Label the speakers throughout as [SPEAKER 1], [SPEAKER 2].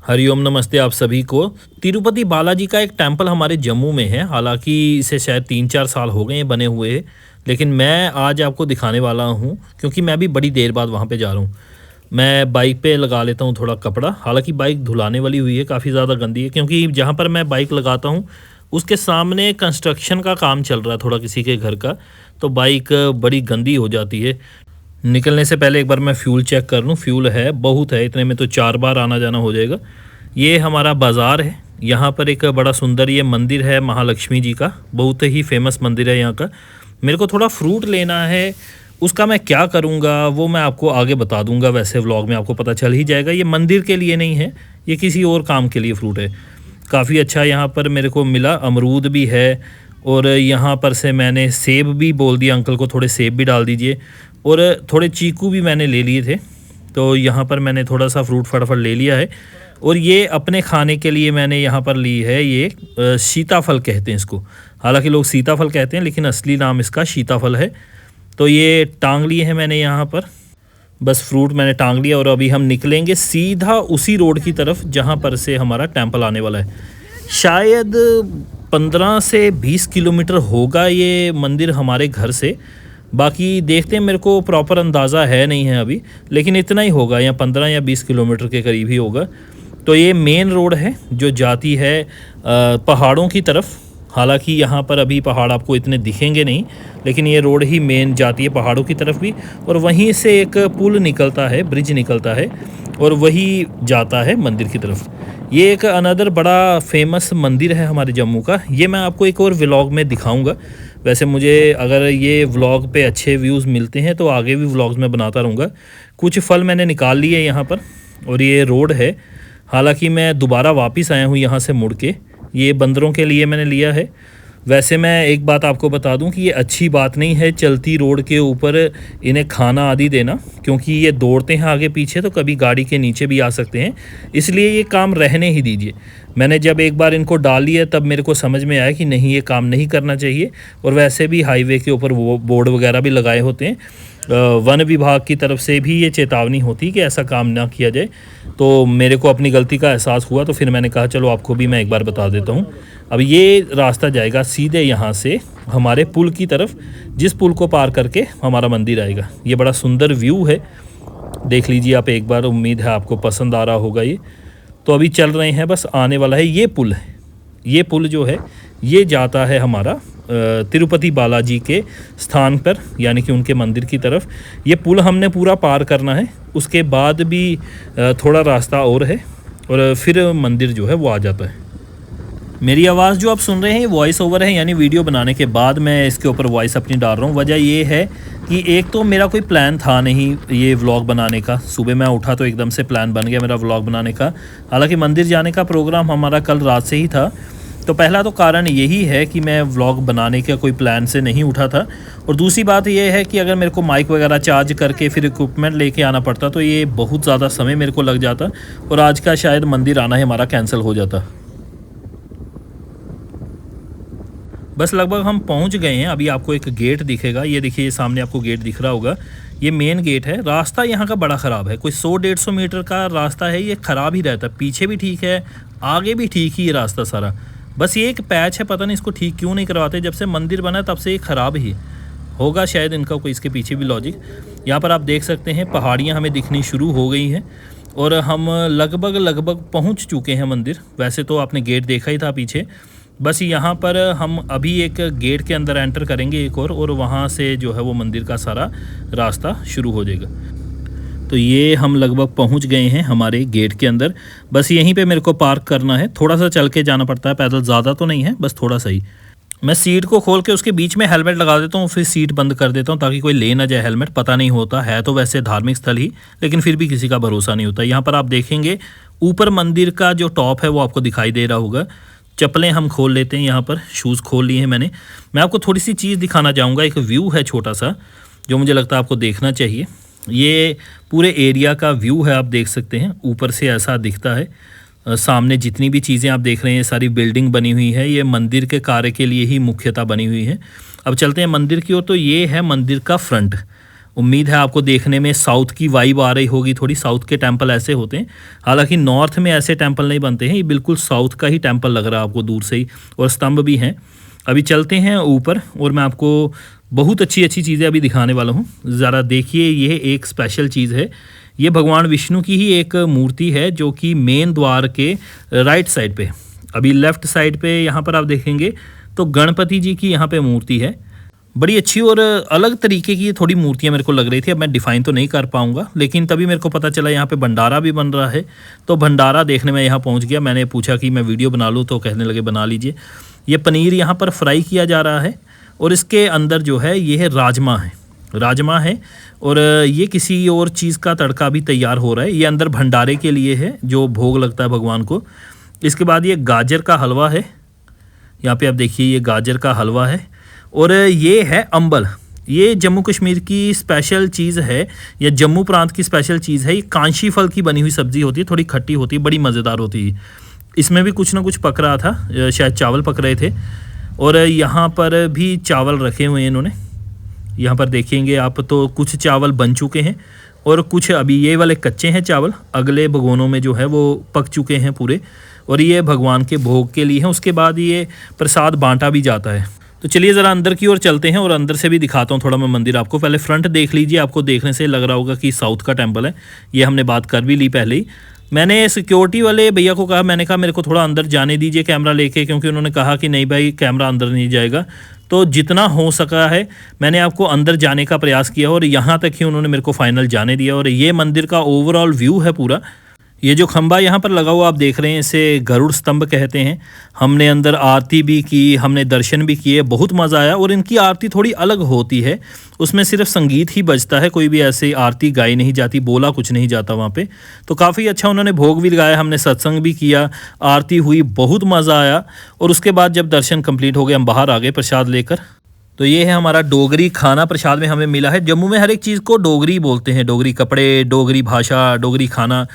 [SPEAKER 1] हरिओम नमस्ते आप सभी को। तिरुपति बालाजी का एक टेंपल हमारे जम्मू में है। हालांकि इसे शायद 3-4 साल हो गए हैं बने हुए, लेकिन मैं आज आपको दिखाने वाला हूं क्योंकि मैं भी बड़ी देर बाद वहां पे जा रहा हूं। मैं बाइक पे लगा लेता हूं थोड़ा कपड़ा। हालांकि बाइक धुलाने वाली हुई है, काफ़ी ज़्यादा गंदी है क्योंकि जहां पर मैं बाइक लगाता हूं उसके सामने कंस्ट्रक्शन का काम चल रहा है थोड़ा किसी के घर का, तो बाइक बड़ी गंदी हो जाती है। निकलने से पहले एक बार मैं फ्यूल चेक कर लूँ। फ्यूल है, बहुत है, इतने में तो 4 बार आना जाना हो जाएगा। ये हमारा बाज़ार है। यहाँ पर एक बड़ा सुंदर ये मंदिर है महालक्ष्मी जी का, बहुत ही फेमस मंदिर है यहाँ का। मेरे को थोड़ा फ्रूट लेना है, उसका मैं क्या करूँगा वो मैं आपको आगे बता दूँगा। वैसे व्लॉग में आपको पता चल ही जाएगा। ये मंदिर के लिए नहीं है, ये किसी और काम के लिए फ्रूट है। काफ़ी अच्छा यहाँ पर मेरे को मिला। अमरूद भी है और यहाँ पर से मैंने सेब भी बोल दिया अंकल को, थोड़े सेब भी डाल दीजिए। और थोड़े चीकू भी मैंने ले लिए थे, तो यहाँ पर मैंने थोड़ा सा फ्रूट फटाफट ले लिया है। और ये अपने खाने के लिए मैंने यहाँ पर ली है, ये सीताफल कहते हैं इसको। हालांकि लोग सीताफल कहते हैं लेकिन असली नाम इसका सीताफल है। तो ये टांग लिए हैं मैंने यहाँ पर, बस फ्रूट मैंने टांग लिया। और अभी हम निकलेंगे सीधा उसी रोड की तरफ जहाँ पर से हमारा टेंपल आने वाला है। शायद 15 से 20 किलोमीटर होगा ये मंदिर हमारे घर से। बाकी देखते हैं, मेरे को प्रॉपर अंदाज़ा है नहीं है अभी, लेकिन इतना ही होगा, या 15 या 20 किलोमीटर के करीब ही होगा। तो ये मेन रोड है जो जाती है पहाड़ों की तरफ। हालांकि यहाँ पर अभी पहाड़ आपको इतने दिखेंगे नहीं, लेकिन ये रोड ही मेन जाती है पहाड़ों की तरफ भी। और वहीं से एक पुल निकलता है, ब्रिज निकलता है, और वही जाता है मंदिर की तरफ। ये एक अनदर बड़ा फेमस मंदिर है हमारे जम्मू का। ये मैं आपको एक और व्लॉग में दिखाऊंगा। वैसे मुझे अगर ये व्लॉग पे अच्छे व्यूज़ मिलते हैं तो आगे भी व्लॉग्स में बनाता रहूँगा। कुछ फल मैंने निकाल लिए यहाँ पर, और ये रोड है। हालांकि मैं दोबारा वापस आया हूँ यहाँ से मुड़ के। ये बंदरों के लिए मैंने लिया है। वैसे मैं एक बात आपको बता दूं कि ये अच्छी बात नहीं है चलती रोड के ऊपर इन्हें खाना आदि देना, क्योंकि ये दौड़ते हैं आगे पीछे तो कभी गाड़ी के नीचे भी आ सकते हैं। इसलिए ये काम रहने ही दीजिए। मैंने जब एक बार इनको डाल लिया तब मेरे को समझ में आया कि नहीं, ये काम नहीं करना चाहिए। और वैसे भी हाईवे के ऊपर वो बोर्ड वगैरह भी लगाए होते हैं, वन विभाग की तरफ से भी ये चेतावनी होती है कि ऐसा काम ना किया जाए। तो मेरे को अपनी गलती का एहसास हुआ, तो फिर मैंने कहा चलो आपको भी मैं एक बार बता देता हूँ। अब ये रास्ता जाएगा सीधे यहाँ से हमारे पुल की तरफ, जिस पुल को पार करके हमारा मंदिर आएगा। ये बड़ा सुंदर व्यू है, देख लीजिए आप एक बार। उम्मीद है आपको पसंद आ रहा होगा ये। तो अभी चल रहे हैं, बस आने वाला है। ये पुल है, ये पुल जो है ये जाता है हमारा तिरुपति बालाजी के स्थान पर, यानी कि उनके मंदिर की तरफ। ये पुल हमने पूरा पार करना है, उसके बाद भी थोड़ा रास्ता और है, और फिर मंदिर जो है वो आ जाता है। मेरी आवाज़ जो आप सुन रहे हैं ये वॉइस ओवर है, यानी वीडियो बनाने के बाद मैं इसके ऊपर वॉइस अपनी डाल रहा हूँ। वजह ये है कि एक तो मेरा कोई प्लान था नहीं ये व्लॉग बनाने का। सुबह मैं उठा तो एकदम से प्लान बन गया मेरा व्लॉग बनाने का। हालांकि मंदिर जाने का प्रोग्राम हमारा कल रात से ही था। तो पहला तो कारण यही है कि मैं व्लॉग बनाने का कोई प्लान से नहीं उठा था। और दूसरी बात यह है कि अगर मेरे को माइक वगैरह चार्ज करके फिर इक्विपमेंट लेके आना पड़ता तो ये बहुत ज़्यादा समय मेरे को लग जाता, और आज का शायद मंदिर आना ही हमारा कैंसिल हो जाता। बस लगभग हम पहुंच गए हैं। अभी आपको एक गेट दिखेगा, ये देखिए, ये सामने आपको गेट दिख रहा होगा, ये मेन गेट है। रास्ता यहाँ का बड़ा ख़राब है, कोई 100-150 मीटर का रास्ता है, ये ख़राब ही रहता है। पीछे भी ठीक है, आगे भी ठीक ही है रास्ता सारा। बस ये एक पैच है, पता नहीं इसको ठीक क्यों नहीं करवाते। जब से मंदिर बना तब से ये ख़राब ही होगा शायद इनका कोई इसके पीछे भी लॉजिक। यहाँ पर आप देख सकते हैं पहाड़ियाँ हमें दिखनी शुरू हो गई हैं, और हम लगभग पहुँच चुके हैं मंदिर। वैसे तो आपने गेट देखा ही था पीछे। बस यहाँ पर हम अभी एक गेट के अंदर एंटर करेंगे एक और वहाँ से जो है वो मंदिर का सारा रास्ता शुरू हो जाएगा। तो ये हम लगभग पहुँच गए हैं हमारे गेट के अंदर। बस यहीं पे मेरे को पार्क करना है, थोड़ा सा चल के जाना पड़ता है, पैदल ज़्यादा तो नहीं है, बस थोड़ा सा ही। मैं सीट को खोल के उसके बीच में हेलमेट लगा देता हूँ, फिर सीट बंद कर देता हूँ ताकि कोई ले ना जाए हेलमेट। पता नहीं होता है तो वैसे धार्मिक स्थल ही, लेकिन फिर भी किसी का भरोसा नहीं होता। यहाँ पर आप देखेंगे ऊपर मंदिर का जो टॉप है वो आपको दिखाई दे रहा होगा। चप्पलें हम खोल लेते हैं, यहाँ पर शूज़ खोल लिए हैं मैंने। मैं आपको थोड़ी सी चीज़ दिखाना चाहूँगा। एक व्यू है छोटा सा जो मुझे लगता है आपको देखना चाहिए। ये पूरे एरिया का व्यू है, आप देख सकते हैं ऊपर से ऐसा दिखता है। सामने जितनी भी चीज़ें आप देख रहे हैं सारी बिल्डिंग बनी हुई है, ये मंदिर के कार्य के लिए ही मुख्यतः बनी हुई है। अब चलते हैं मंदिर की ओर। तो ये है मंदिर का फ्रंट, उम्मीद है आपको देखने में साउथ की वाइब आ रही होगी, थोड़ी साउथ के टेंपल ऐसे होते हैं। हालांकि नॉर्थ में ऐसे टेंपल नहीं बनते हैं, ये बिल्कुल साउथ का ही टेंपल लग रहा है आपको दूर से ही, और स्तंभ भी हैं। अभी चलते हैं ऊपर और मैं आपको बहुत अच्छी अच्छी चीज़ें अभी दिखाने वाला हूँ। ज़रा देखिए, ये एक स्पेशल चीज़ है। ये भगवान विष्णु की ही एक मूर्ति है जो कि मेन द्वार के राइट साइड पे, अभी लेफ़्ट साइड पे यहाँ पर आप देखेंगे तो गणपति जी की यहाँ पे मूर्ति है। बड़ी अच्छी और अलग तरीके की थोड़ी मूर्तियाँ मेरे को लग रही थी। अब मैं डिफ़ाइन तो नहीं कर पाऊँगा, लेकिन तभी मेरे को पता चला यहाँ पे भंडारा भी बन रहा है। तो भंडारा देखने में यहाँ पहुँच गया। मैंने पूछा कि मैं वीडियो बना लूँ, तो कहने लगे बना लीजिए। ये पनीर यहाँ पर फ्राई किया जा रहा है और इसके अंदर जो है ये है राजमा है और ये किसी और चीज़ का तड़का भी तैयार हो रहा है। ये अंदर भंडारे के लिए है जो भोग लगता है भगवान को। इसके बाद ये गाजर का हलवा है, यहाँ पे आप देखिए ये गाजर का हलवा है। और ये है अम्बल। ये जम्मू कश्मीर की स्पेशल चीज़ है या जम्मू प्रांत की स्पेशल चीज़ है। ये कांशी फल की बनी हुई सब्ज़ी होती है, थोड़ी खट्टी होती है, बड़ी मज़ेदार होती है। इसमें भी कुछ ना कुछ पक रहा था, शायद चावल पक रहे थे। और यहाँ पर भी चावल रखे हुए हैं इन्होंने, यहाँ पर देखेंगे आप तो कुछ चावल बन चुके हैं और कुछ अभी ये वाले कच्चे हैं चावल, अगले भगोनों में जो है वो पक चुके हैं पूरे, और ये भगवान के भोग के लिए हैं। उसके बाद ये प्रसाद बांटा भी जाता है। तो चलिए ज़रा अंदर की ओर चलते हैं और अंदर से भी दिखाता हूँ थोड़ा मैं मंदिर आपको। पहले फ्रंट देख लीजिए, आपको देखने से लग रहा होगा कि साउथ का टेम्पल है। ये हमने बात कर भी ली पहले ही। मैंने सिक्योरिटी वाले भैया को कहा, मैंने कहा मेरे को थोड़ा अंदर जाने दीजिए कैमरा लेके, क्योंकि उन्होंने कहा कि नहीं भाई कैमरा अंदर नहीं जाएगा। तो जितना हो सका है मैंने आपको अंदर जाने का प्रयास किया और यहाँ तक ही उन्होंने मेरे को फाइनल जाने दिया। और ये मंदिर का ओवरऑल व्यू है पूरा। ये जो खंबा यहाँ पर लगा हुआ आप देख रहे हैं, इसे गरुड़ स्तंभ कहते हैं। हमने अंदर आरती भी की, हमने दर्शन भी किए, बहुत मज़ा आया। और इनकी आरती थोड़ी अलग होती है, उसमें सिर्फ संगीत ही बजता है, कोई भी ऐसे आरती गाई नहीं जाती, बोला कुछ नहीं जाता वहाँ पे। तो काफ़ी अच्छा उन्होंने भोग भी लगाया, हमने सत्संग भी किया, आरती हुई, बहुत मज़ा आया। और उसके बाद जब दर्शन कंप्लीट हो गए हम बाहर आ गए प्रसाद लेकर। तो ये है हमारा डोगरी खाना प्रसाद में हमें मिला है। जम्मू में हर एक चीज़ को डोगरी बोलते हैं, डोगरी कपड़े, डोगरी भाषा, डोगरी खाना।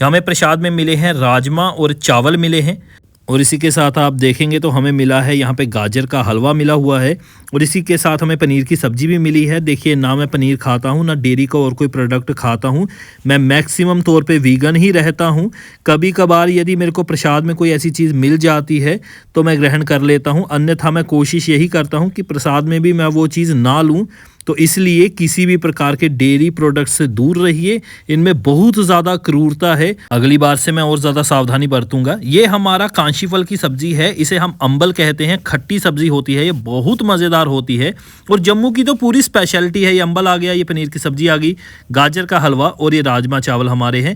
[SPEAKER 1] हमें प्रसाद में मिले हैं राजमा और चावल मिले हैं, और इसी के साथ आप देखेंगे तो हमें मिला है यहाँ पे गाजर का हलवा मिला हुआ है, और इसी के साथ हमें पनीर की सब्ज़ी भी मिली है। देखिए ना मैं पनीर खाता हूँ ना डेयरी का और कोई प्रोडक्ट खाता हूँ, मैं मैक्सिमम तौर पे वीगन ही रहता हूँ। कभी कभार यदि मेरे को प्रसाद में कोई ऐसी चीज़ मिल जाती है तो मैं ग्रहण कर लेता हूँ, अन्यथा मैं कोशिश यही करता हूँ कि प्रसाद में भी मैं वो चीज़ ना लूँ। तो इसलिए किसी भी प्रकार के डेयरी प्रोडक्ट से दूर रहिए, इनमें बहुत ज़्यादा क्रूरता है। अगली बार से मैं और ज़्यादा सावधानी बरतूंगा। ये हमारा कांशी फल की सब्ज़ी है, इसे हम अम्बल कहते हैं, खट्टी सब्ज़ी होती है, ये बहुत मज़ेदार होती है और जम्मू की तो पूरी स्पेशलिटी है। ये अम्बल आ गया, ये पनीर की सब्ज़ी आ गई, गाजर का हलवा और ये राजमा चावल हमारे हैं।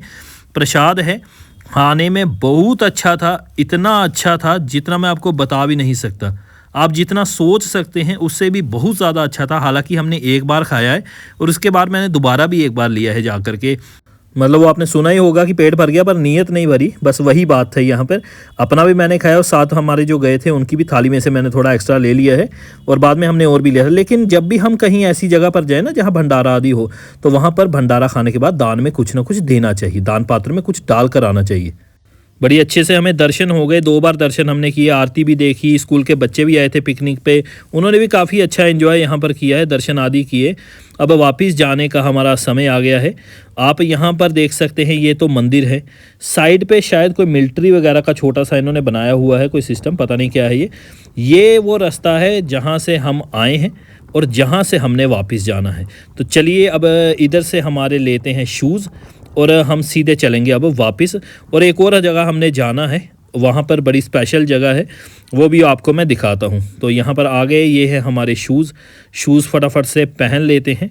[SPEAKER 1] प्रसाद है, खाने में बहुत अच्छा था, इतना अच्छा था जितना मैं आपको बता भी नहीं सकता। आप जितना सोच सकते हैं उससे भी बहुत ज़्यादा अच्छा था। हालांकि हमने एक बार खाया है और उसके बाद मैंने दोबारा भी एक बार लिया है जा कर के। मतलब वो आपने सुना ही होगा कि पेट भर गया पर नीयत नहीं भरी, बस वही बात थी यहाँ पर। अपना भी मैंने खाया और साथ हमारे जो गए थे उनकी भी थाली में से मैंने थोड़ा एक्स्ट्रा ले लिया है और बाद में हमने और भी लिया था। लेकिन जब भी हम कहीं ऐसी जगह पर जाए ना जहाँ भंडारा आदि हो, तो वहाँ पर भंडारा खाने के बाद दान में कुछ ना कुछ देना चाहिए, दान पात्र में कुछ डाल कर आना चाहिए। बड़ी अच्छे से हमें दर्शन हो गए, 2 बार दर्शन हमने किए, आरती भी देखी, स्कूल के बच्चे भी आए थे पिकनिक पे, उन्होंने भी काफ़ी अच्छा एंजॉय यहाँ पर किया है, दर्शन आदि किए। अब वापस जाने का हमारा समय आ गया है। आप यहाँ पर देख सकते हैं ये तो मंदिर है, साइड पे शायद कोई मिलिट्री वगैरह का छोटा सा इन्होंने बनाया हुआ है कोई सिस्टम, पता नहीं क्या है ये वो रास्ता है जहाँ से हम आए हैं और जहाँ से हमने वापस जाना है। तो चलिए अब इधर से हमारे लेते हैं शूज़ और हम सीधे चलेंगे अब वापस। और एक और जगह हमने जाना है, वहाँ पर बड़ी स्पेशल जगह है, वो भी आपको मैं दिखाता हूँ। तो यहाँ पर आ गए, ये है हमारे शूज़ फटाफट से पहन लेते हैं।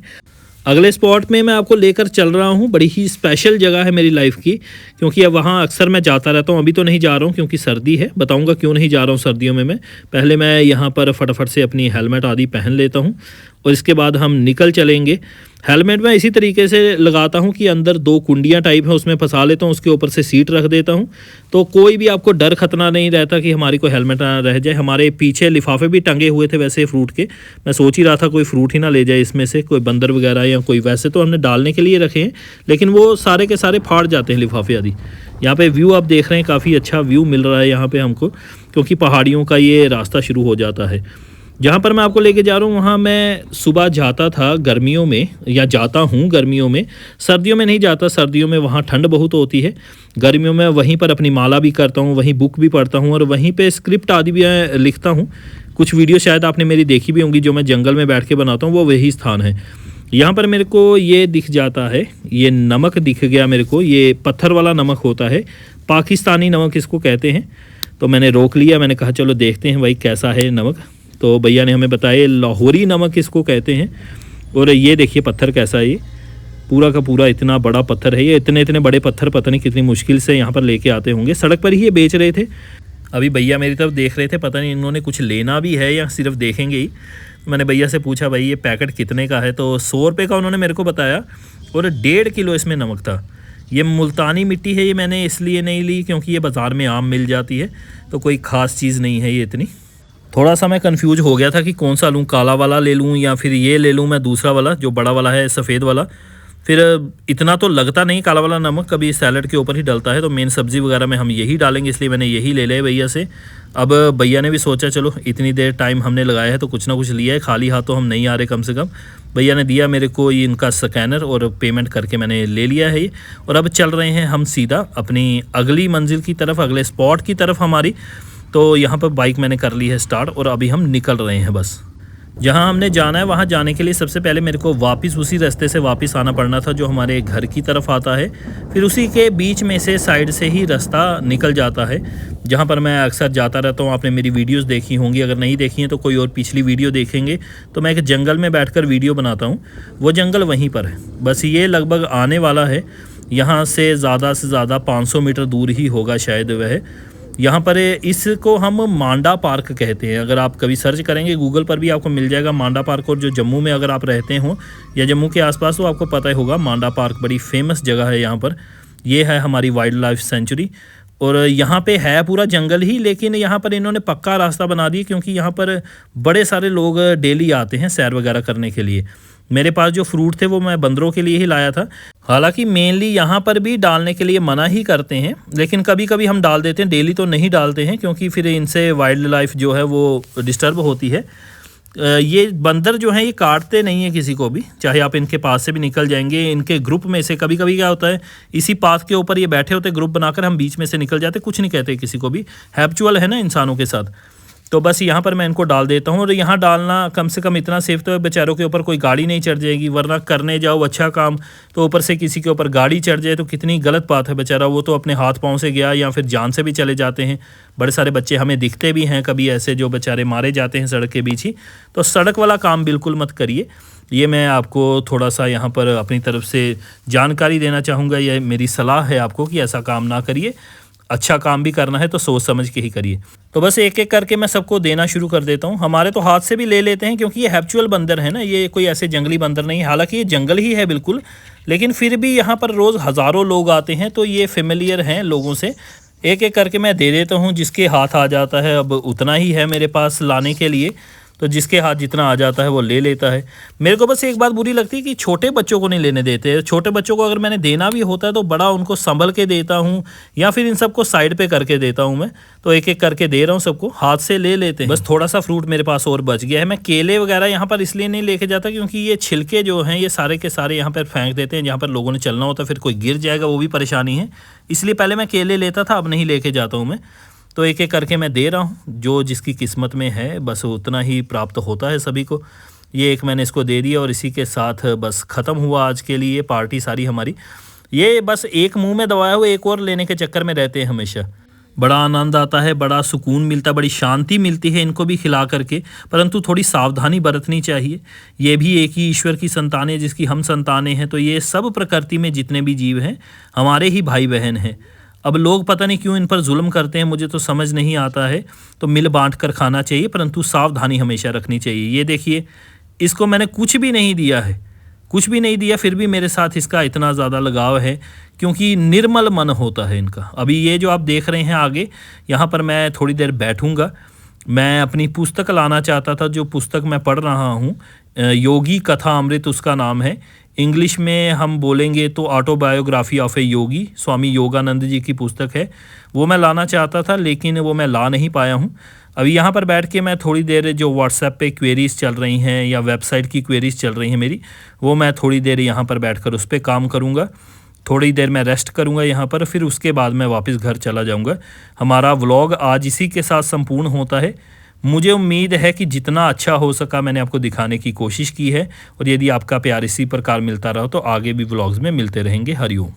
[SPEAKER 1] अगले स्पॉट में मैं आपको लेकर चल रहा हूँ, बड़ी ही स्पेशल जगह है मेरी लाइफ की, क्योंकि अब वहाँ अक्सर मैं जाता रहता हूँ। अभी तो नहीं जा रहा हूँ क्योंकि सर्दी है, बताऊँगा क्यों नहीं जा रहा हूँ सर्दियों में। मैं पहले मैं यहाँ पर फटाफट से अपनी हेलमेट आदि पहन लेता हूँ और इसके बाद हम निकल चलेंगे। हेलमेट मैं इसी तरीके से लगाता हूँ कि अंदर 2 कुंडियाँ टाइप है उसमें फंसा लेता हूँ, उसके ऊपर से सीट रख देता हूँ, तो कोई भी आपको डर खतरा नहीं रहता कि हमारी कोई हेलमेट ना रह जाए। हमारे पीछे लिफाफे भी टंगे हुए थे वैसे फ्रूट के, मैं सोच ही रहा था कोई फ्रूट ही ना ले जाए इसमें से, कोई बंदर वगैरह या कोई, वैसे तो हमने डालने के लिए रखे हैं लेकिन वो सारे के सारे फाड़ जाते हैं लिफाफे आदि। यहाँ पे व्यू आप देख रहे हैं, काफ़ी अच्छा व्यू मिल रहा है यहाँ पे हमको, क्योंकि पहाड़ियों का ये रास्ता शुरू हो जाता है। जहाँ पर मैं आपको लेके जा रहा हूँ वहाँ मैं सुबह जाता था गर्मियों में, या जाता हूँ गर्मियों में, सर्दियों में नहीं जाता, सर्दियों में वहाँ ठंड बहुत होती है। गर्मियों में वहीं पर अपनी माला भी करता हूँ, वहीं बुक भी पढ़ता हूँ और वहीं पे स्क्रिप्ट आदि भी लिखता हूँ। कुछ वीडियो शायद आपने मेरी देखी भी होंगी, जो मैं जंगल में बैठ के बनाता हूँ, वो वही स्थान है। यहाँ पर मेरे को ये दिख जाता है, ये नमक दिख गया मेरे को, ये पत्थर वाला नमक होता है, पाकिस्तानी नमक इसको कहते हैं। तो मैंने रोक लिया, मैंने कहा चलो देखते हैं भाई कैसा है नमक। तो भैया ने हमें बताया लाहौरी नमक इसको कहते हैं। और ये देखिए पत्थर कैसा है, ये पूरा का पूरा इतना बड़ा पत्थर है। ये इतने इतने बड़े पत्थर पता नहीं कितनी मुश्किल से यहाँ पर लेके आते होंगे, सड़क पर ही ये बेच रहे थे। अभी भैया मेरी तरफ देख रहे थे, पता नहीं इन्होंने कुछ लेना भी है या सिर्फ देखेंगे ही। मैंने भैया से पूछा भाई ये पैकेट कितने का है, तो 100 रुपये का उन्होंने मेरे को बताया और 1.5 किलो इसमें नमक था। ये मुल्तानी मिट्टी है, ये मैंने इसलिए नहीं ली क्योंकि ये बाज़ार में आम मिल जाती है, तो कोई ख़ास चीज़ नहीं है ये इतनी। थोड़ा सा मैं कंफ्यूज हो गया था कि कौन सा लूँ, काला वाला ले लूँ या फिर ये ले लूँ मैं दूसरा वाला जो बड़ा वाला है सफ़ेद वाला। फिर इतना तो लगता नहीं काला वाला नमक, कभी सैलड के ऊपर ही डलता है, तो मेन सब्ज़ी वगैरह में हम यही डालेंगे, इसलिए मैंने यही ले लिया भैया से। अब भैया ने भी सोचा चलो इतनी देर टाइम हमने लगाया है तो कुछ ना कुछ लिया है, खाली हाथ तो हम नहीं आ रहे कम से कम। भैया ने दिया मेरे को ये इनका स्कैनर और पेमेंट करके मैंने ले लिया है ये। और अब चल रहे हैं हम सीधा अपनी अगली मंजिल की तरफ, अगले स्पॉट की तरफ हमारी। तो यहाँ पर बाइक मैंने कर ली है स्टार्ट और अभी हम निकल रहे हैं बस। जहाँ हमने जाना है वहाँ जाने के लिए सबसे पहले मेरे को वापस उसी रास्ते से वापस आना पड़ना था जो हमारे घर की तरफ आता है। फिर उसी के बीच में से साइड से ही रास्ता निकल जाता है जहाँ पर मैं अक्सर जाता रहता हूँ। आपने मेरी वीडियोस देखी होंगी, अगर नहीं देखी हैं तो कोई और पिछली वीडियो देखेंगे। तो मैं एक जंगल में बैठकर वीडियो बनाता हूँ, वो जंगल वहीं पर है। बस ये लगभग आने वाला है, यहाँ से ज़्यादा 500 मीटर दूर ही होगा शायद वह। यहाँ पर इसको हम मांडा पार्क कहते हैं। अगर आप कभी सर्च करेंगे गूगल पर भी आपको मिल जाएगा मांडा पार्क। और जो जम्मू में अगर आप रहते हो या जम्मू के आसपास तो आपको पता ही होगा मांडा पार्क बड़ी फेमस जगह है यहाँ पर। ये है हमारी वाइल्ड लाइफ सेंचुरी और यहाँ पे है पूरा जंगल ही, लेकिन यहाँ पर इन्होंने पक्का रास्ता बना दिया क्योंकि यहाँ पर बड़े सारे लोग डेली आते हैं सैर वगैरह करने के लिए। मेरे पास जो फ्रूट थे वो मैं बंदरों के लिए ही लाया था। हालांकि मेनली यहाँ पर भी डालने के लिए मना ही करते हैं, लेकिन कभी कभी हम डाल देते हैं, डेली तो नहीं डालते हैं क्योंकि फिर इनसे वाइल्ड लाइफ जो है वो डिस्टर्ब होती है। ये बंदर जो हैं ये काटते नहीं है किसी को भी, चाहे आप इनके पास से भी निकल जाएंगे। इनके ग्रुप में से कभी कभी क्या होता है, इसी पाथ के ऊपर ये बैठे होते ग्रुप बनाकर, हम बीच में से निकल जाते, कुछ नहीं कहते किसी को भी, हैप्चुअल है ना इंसानों के साथ। तो बस यहाँ पर मैं इनको डाल देता हूँ। और यहाँ डालना कम से कम इतना सेफ तो है, बेचारों के ऊपर कोई गाड़ी नहीं चढ़ जाएगी, वरना करने जाओ अच्छा काम तो ऊपर से किसी के ऊपर गाड़ी चढ़ जाए तो कितनी गलत बात है। बेचारा वो तो अपने हाथ पाँव से गया या फिर जान से भी चले जाते हैं। बड़े सारे बच्चे हमें दिखते भी हैं कभी ऐसे जो बेचारे मारे जाते हैं सड़क के बीच ही। तो सड़क वाला काम बिल्कुल मत करिए, ये मैं आपको थोड़ा सा यहाँ पर अपनी तरफ से जानकारी देना चाहूँगा। यह मेरी सलाह है आपको कि ऐसा काम ना करिए। अच्छा काम भी करना है तो सोच समझ के ही करिए। तो बस एक एक करके मैं सबको देना शुरू कर देता हूँ। हमारे तो हाथ से भी ले लेते हैं क्योंकि ये हैप्चुअल बंदर है ना, ये कोई ऐसे जंगली बंदर नहीं है। हालांकि ये जंगल ही है बिल्कुल, लेकिन फिर भी यहाँ पर रोज़ हज़ारों लोग आते हैं तो ये फेमिलियर हैं लोगों से। एक एक करके मैं दे देता हूँ, जिसके हाथ आ जाता है, अब उतना ही है मेरे पास लाने के लिए, तो जिसके हाथ जितना आ जाता है वो ले लेता है। मेरे को बस एक बात बुरी लगती है कि छोटे बच्चों को नहीं लेने देते। छोटे बच्चों को अगर मैंने देना भी होता है तो बड़ा उनको संभल के देता हूँ या फिर इन सबको साइड पे करके देता हूँ मैं। तो एक एक करके दे रहा हूँ, सबको हाथ से ले लेते हैं। बस थोड़ा सा फ्रूट मेरे पास और बच गया है। मैं केले वगैरह यहाँ पर इसलिए नहीं लेके जाता क्योंकि ये छिलके जो हैं ये सारे के सारे यहाँ पर फेंक देते हैं। जहाँ पर लोगों ने चलना होता है फिर कोई गिर जाएगा, वो भी परेशानी है। इसलिए पहले मैं केले लेता था, अब नहीं लेके जाता हूँ मैं। तो एक एक करके मैं दे रहा हूँ, जो जिसकी किस्मत में है बस उतना ही प्राप्त होता है सभी को। ये एक मैंने इसको दे दिया और इसी के साथ बस ख़त्म हुआ आज के लिए पार्टी सारी हमारी। ये बस एक मुंह में दबाया हुआ एक और लेने के चक्कर में रहते हैं हमेशा। बड़ा आनंद आता है, बड़ा सुकून मिलता है, बड़ी शांति मिलती है इनको भी खिला करके, परंतु थोड़ी सावधानी बरतनी चाहिए। ये भी एक ही ईश्वर की संतानें जिसकी हम संतानें हैं, तो ये सब प्रकृति में जितने भी जीव हैं हमारे ही भाई बहन हैं। अब लोग पता नहीं क्यों इन पर जुल्म करते हैं, मुझे तो समझ नहीं आता है। तो मिल बांट कर खाना चाहिए, परंतु सावधानी हमेशा रखनी चाहिए। ये देखिए, इसको मैंने कुछ भी नहीं दिया है, कुछ भी नहीं दिया, फिर भी मेरे साथ इसका इतना ज़्यादा लगाव है क्योंकि निर्मल मन होता है इनका। अभी ये जो आप देख रहे हैं आगे, यहाँ पर मैं थोड़ी देर बैठूँगा। मैं अपनी पुस्तक लाना चाहता था, जो पुस्तक मैं पढ़ रहा हूँ, योगी कथा अमृत उसका नाम है। इंग्लिश में हम बोलेंगे तो ऑटोबायोग्राफी ऑफ ए योगी, स्वामी योगानंद जी की पुस्तक है, वो मैं लाना चाहता था लेकिन वो मैं ला नहीं पाया हूँ। अभी यहाँ पर बैठ के मैं थोड़ी देर जो व्हाट्सएप पे क्वेरीज़ चल रही हैं या वेबसाइट की क्वेरीज़ चल रही हैं मेरी, वो मैं थोड़ी देर यहाँ पर बैठकर उस पर काम करूँगा। थोड़ी देर मैं रेस्ट करूँगा यहाँ पर, फिर उसके बाद मैं वापस घर चला जाऊँगा। हमारा व्लॉग आज इसी के साथ संपूर्ण होता है। मुझे उम्मीद है कि जितना अच्छा हो सका मैंने आपको दिखाने की कोशिश की है, और यदि आपका प्यार इसी प्रकार मिलता रहा तो आगे भी व्लॉग्स में मिलते रहेंगे। हरिओम।